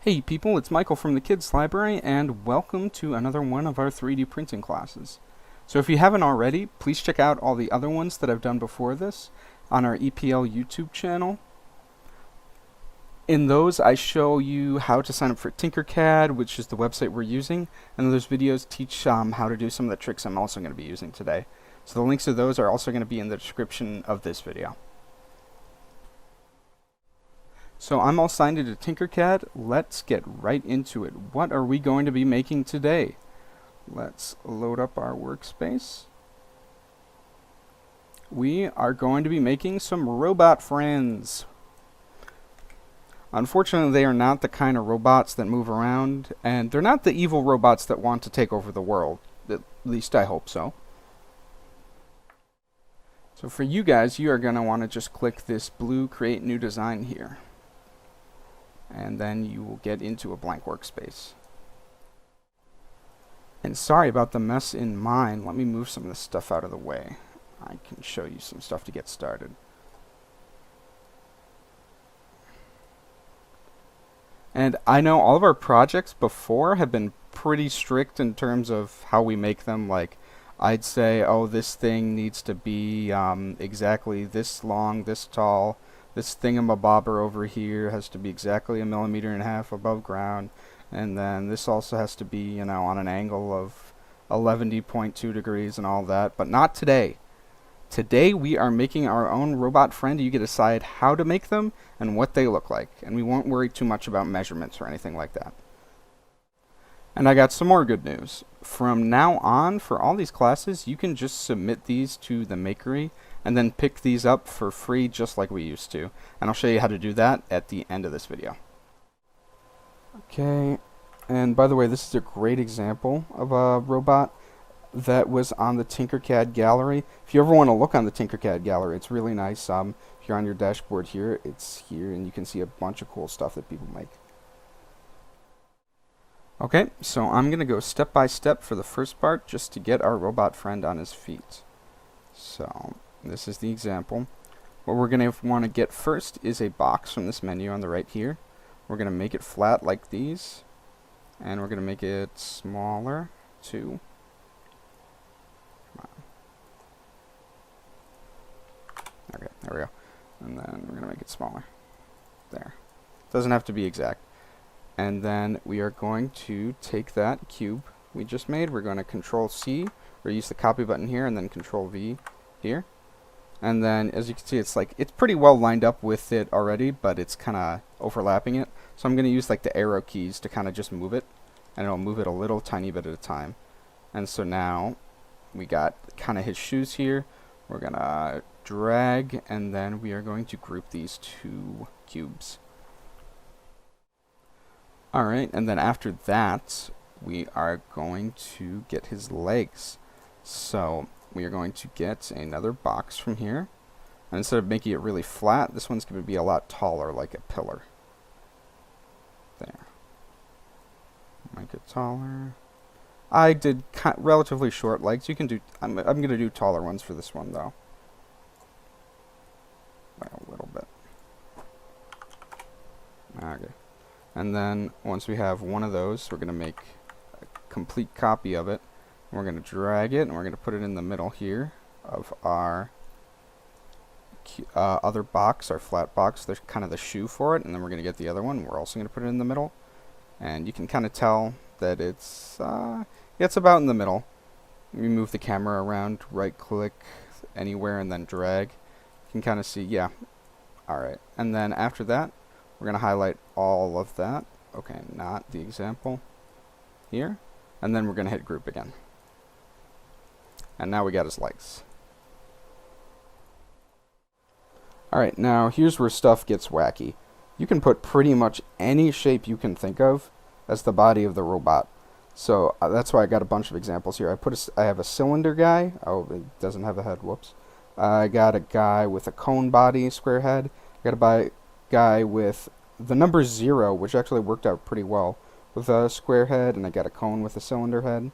Hey people, it's Michael from the Kids Library, and welcome to another one of our 3D printing classes. So if you haven't already, please check out all the other ones that I've done before this on our EPL YouTube channel. In those, I show you how to sign up for Tinkercad, which is the website we're using, and those videos teach how to do some of the tricks I'm also going to be using today. So the links to those are also going to be in the description of this video. So I'm all signed into Tinkercad. Let's get right into it. What are we going to be making today? Let's load up our workspace. We are going to be making some robot friends. Unfortunately, they are not the kind of robots that move around, and they're not the evil robots that want to take over the world. At least I hope so. So for you guys, you are going to want to just click this blue Create New Design here. And then you will get into a blank workspace. And sorry about the mess in mine. Let me move some of this stuff out of the way. I can show you some stuff to get started. And I know all of our projects before have been pretty strict in terms of how we make them. Like, I'd say, oh, this thing needs to be exactly this long, this tall. This thingamabobber over here has to be exactly 1.5 millimeters above ground, and then this also has to be, you know, on an angle of 11.2 degrees and all that, but not today. Today we are making our own robot friend. You get to decide how to make them and what they look like, and we won't worry too much about measurements or anything like that. And I got some more good news. From now on, for all these classes, you can just submit these to the Makery and then pick these up for free just like we used to. And I'll show you how to do that at the end of this video. Okay, and by the way, this is a great example of a robot that was on the Tinkercad gallery. If you ever want to look on the Tinkercad gallery, it's really nice. If you're on your dashboard here, it's here, and you can see a bunch of cool stuff that people make. Okay, so I'm going to go step by step for the first part just to get our robot friend on his feet. So this is the example. What we're going to want to get first is a box from this menu on the right here. We're going to make it flat like these, and we're going to make it smaller too. Come on. Okay, there we go. And then we're going to make it smaller. There. Doesn't have to be exact. And then we are going to take that cube we just made. We're going to Control C, or use the copy button here, and then Control V here. And then, as you can see, it's pretty well lined up with it already, but it's kind of overlapping it. So I'm going to use like the arrow keys to kind of just move it, and it'll move it a little tiny bit at a time. And so now we got kind of his shoes here. We're going to drag, and then we are going to group these two cubes. Alright, and then after that, we are going to get his legs. So we are going to get another box from here. And instead of making it really flat, this one's going to be a lot taller, like a pillar. There. Make it taller. I did relatively short legs. You can do. I'm going to do taller ones for this one, though. Like a little bit. Okay. And then once we have one of those, we're going to make a complete copy of it. We're going to drag it, and we're going to put it in the middle here of our other box, our flat box. There's kind of the shoe for it, and then we're going to get the other one. We're also going to put it in the middle. And you can kind of tell that it's about in the middle. We move the camera around, right-click anywhere, and then drag. You can kind of see, yeah. Alright, and then after that, we're going to highlight all of that. Okay, not the example here. And then we're going to hit group again. And now we got his legs. Alright, now here's where stuff gets wacky. You can put pretty much any shape you can think of as the body of the robot. So that's why I got a bunch of examples here. I have a cylinder guy. Oh, it doesn't have a head. Whoops. I got a guy with a cone body, square head. I got a guy with the number 0, which actually worked out pretty well, with a square head, and I got a cone with a cylinder head.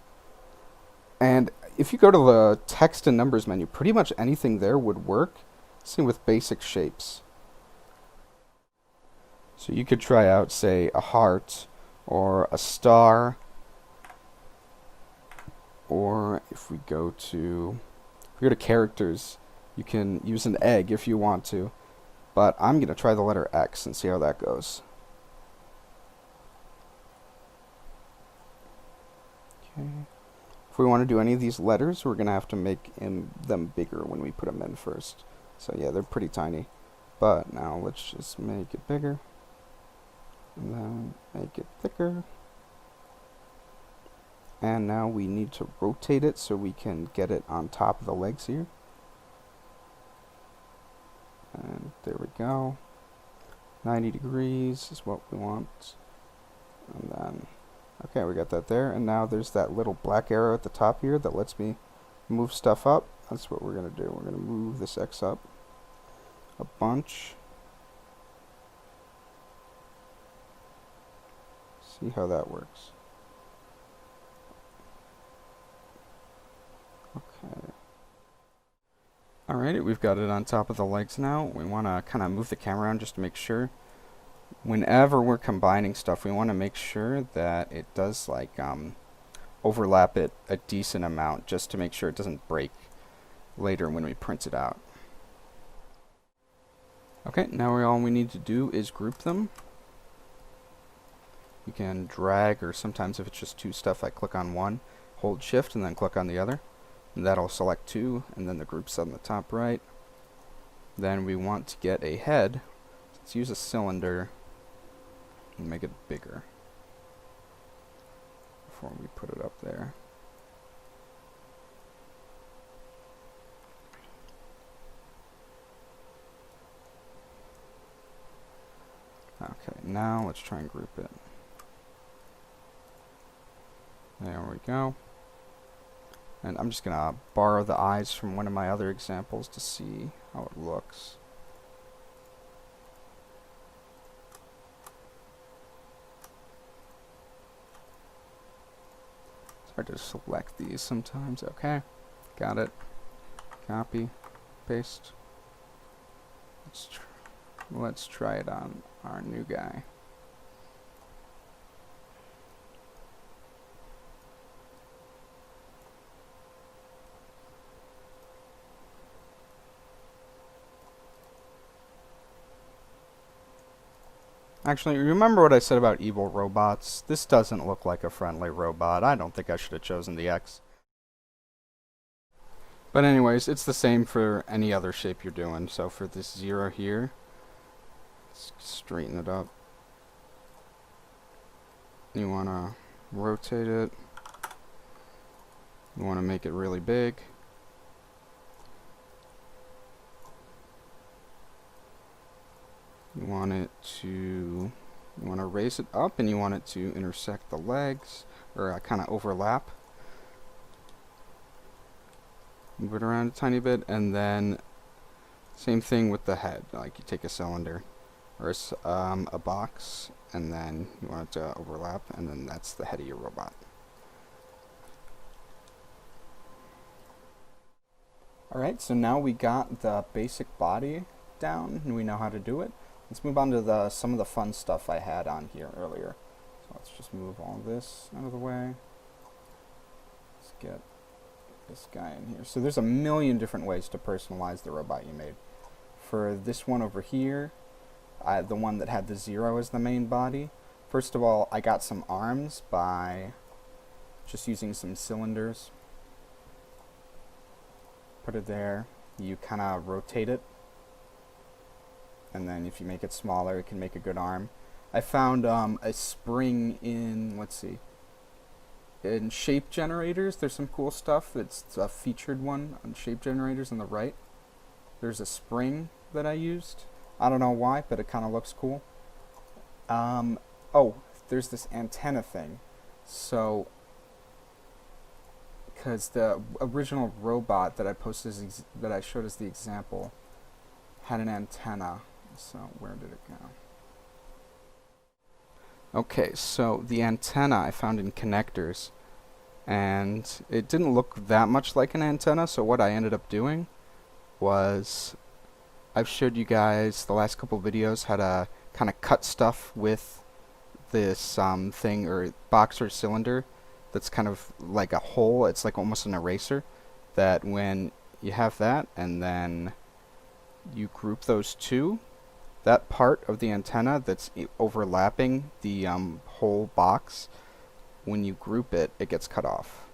And if you go to the text and numbers menu, pretty much anything there would work. Same with basic shapes. So you could try out, say, a heart or a star, or if we go to characters, you can use an egg if you want to. But I'm going to try the letter X and see how that goes. Okay. If we want to do any of these letters, we're going to have to make them bigger when we put them in first. So yeah, they're pretty tiny. But now let's just make it bigger. And then make it thicker. And now we need to rotate it so we can get it on top of the legs here. And there we go. 90 degrees is what we want. And then, okay, we got that there. And now there's that little black arrow at the top here that lets me move stuff up. That's what we're going to do. We're going to move this X up a bunch. See how that works. Okay. Alright, we've got it on top of the legs now. We want to kind of move the camera around just to make sure. Whenever we're combining stuff, we want to make sure that it does like overlap it a decent amount just to make sure it doesn't break later when we print it out. Okay, now all we need to do is group them. You can drag, or sometimes if it's just two stuff, I click on one, hold shift, and then click on the other. And that'll select two, and then the group's on the top right. Then we want to get a head. Let's use a cylinder and make it bigger before we put it up there. Okay, now let's try and group it. There we go. And I'm just going to borrow the eyes from one of my other examples to see how it looks. It's hard to select these sometimes. Okay, got it. Copy, paste. Let's try it on our new guy. Actually, remember what I said about evil robots? This doesn't look like a friendly robot. I don't think I should have chosen the X. But anyways, it's the same for any other shape you're doing. So for this 0 here, let's straighten it up. You want to rotate it. You want to make it really big. You want to raise it up, and you want it to intersect the legs, or kind of overlap. Move it around a tiny bit, and then same thing with the head. Like you take a cylinder or a box, and then you want it to overlap, and then that's the head of your robot. Alright, so now we got the basic body down, and we know how to do it. Let's move on to some of the fun stuff I had on here earlier. So let's just move all this out of the way. Let's get this guy in here. So there's a million different ways to personalize the robot you made. For this one over here, the one that had the 0 as the main body, first of all, I got some arms by just using some cylinders. Put it there. You kind of rotate it. And then if you make it smaller, it can make a good arm. I found a spring in, let's see, in shape generators. There's some cool stuff. It's a featured one on shape generators on the right. There's a spring that I used. I don't know why, but it kind of looks cool. Oh, there's this antenna thing. So, because the original robot that I posted, that I showed as the example, had an antenna. So where did it go? Okay, so the antenna I found in connectors, and it didn't look that much like an antenna, so what I ended up doing was, I've showed you guys the last couple videos how to kind of cut stuff with this thing or box or cylinder that's kind of like a hole. It's like almost an eraser, that when you have that and then you group those two, that part of the antenna that's overlapping the whole box, when you group it, it gets cut off.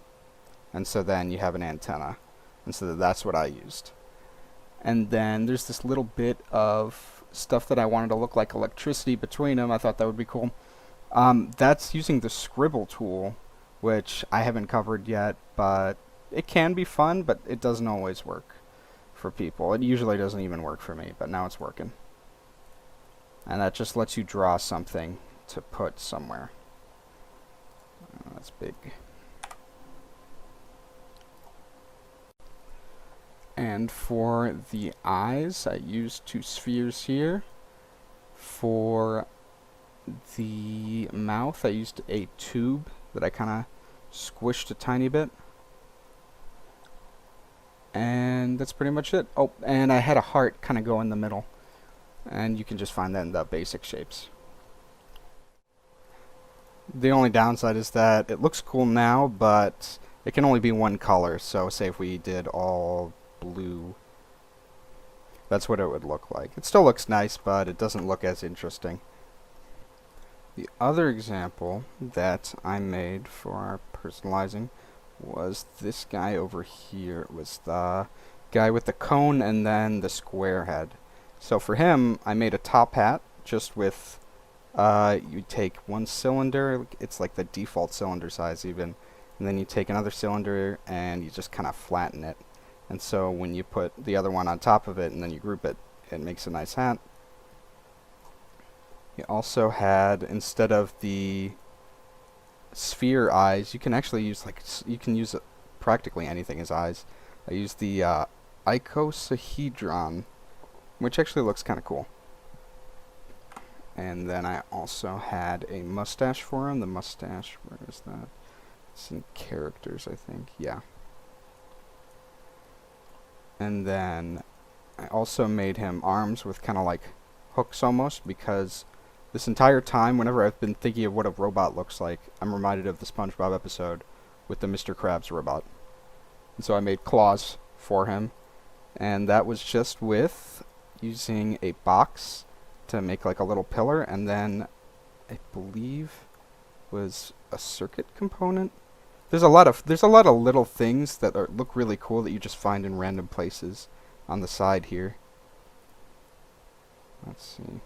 And so then you have an antenna. And so that's what I used. And then there's this little bit of stuff that I wanted to look like electricity between them. I thought that would be cool. That's using the scribble tool, which I haven't covered yet, but it can be fun, but it doesn't always work for people. It usually doesn't even work for me, but now it's working. And that just lets you draw something to put somewhere. That's big. And for the eyes, I used two spheres here. For the mouth, I used a tube that I kind of squished a tiny bit. And that's pretty much it. Oh, and I had a heart kind of go in the middle. And you can just find that in the basic shapes. The only downside is that it looks cool now, but it can only be one color. So say if we did all blue, that's what it would look like. It still looks nice, but it doesn't look as interesting. The other example that I made for our personalizing was this guy over here. It was the guy with the cone and then the square head. So for him, I made a top hat just with, you take one cylinder, it's like the default cylinder size even, and then you take another cylinder and you just kind of flatten it. And so when you put the other one on top of it and then you group it, it makes a nice hat. You also had, instead of the sphere eyes, you can actually use you can use practically anything as eyes. I used the icosahedron, which actually looks kind of cool. And then I also had a mustache for him. The mustache, where is that? It's in characters, I think. Yeah. And then I also made him arms with kind of like hooks almost, because this entire time, whenever I've been thinking of what a robot looks like, I'm reminded of the SpongeBob episode with the Mr. Krabs robot. And so I made claws for him, and that was just with using a box to make like a little pillar, and then I believe was a circuit component. There's a lot of little things that look really cool that you just find in random places on the side here. Let's see.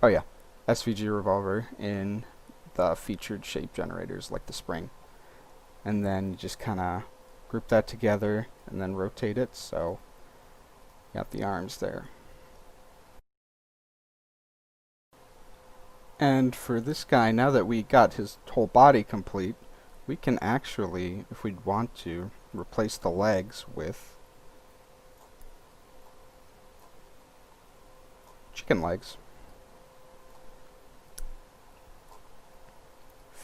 Oh yeah, SVG revolver in the featured shape generators like the spring. And then you just kind of group that together and then rotate it, so you got the arms there. And for this guy, now that we got his whole body complete, we can actually, if we'd want to, replace the legs with chicken legs.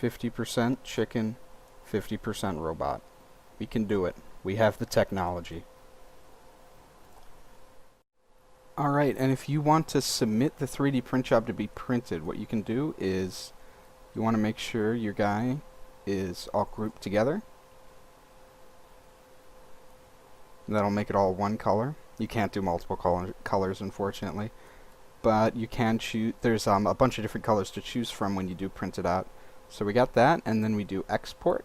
50% chicken, 50% robot. We can do it. We have the technology. Alright, and if you want to submit the 3D print job to be printed, what you can do is you want to make sure your guy is all grouped together. And that'll make it all one color. You can't do multiple colors, unfortunately. But you can choose. There's a bunch of different colors to choose from when you do print it out. So we got that, and then we do export.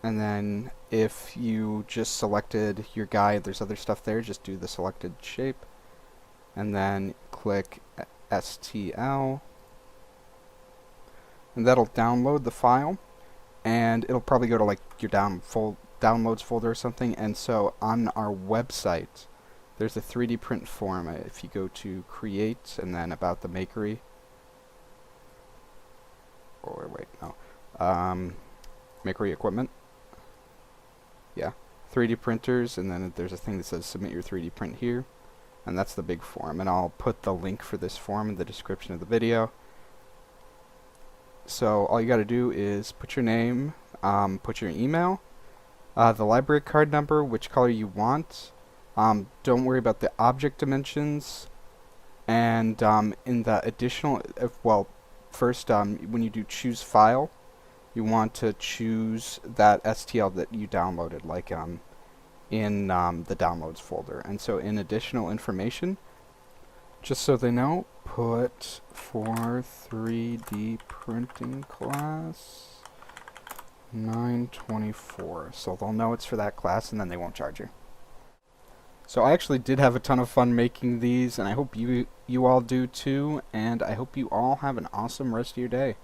And then if you just selected your guy, there's other stuff there, just do the selected shape. And then click STL. And that'll download the file. And it'll probably go to like your downloads folder or something. And so on our website, there's a 3D print form. If you go to create and then about the makery. Or wait, no. Makery equipment. Yeah, 3D printers, and then there's a thing that says submit your 3D print here, and that's the big form. And I'll put the link for this form in the description of the video. So all you got to do is put your name, put your email, the library card number, which color you want. Don't worry about the object dimensions. And in the additional, first, when you do choose file, you want to choose that STL that you downloaded, like in the downloads folder. And so in additional information, just so they know, put for 3D printing class 924. So they'll know it's for that class, and then they won't charge you. So I actually did have a ton of fun making these, and I hope you all do too, and I hope you all have an awesome rest of your day.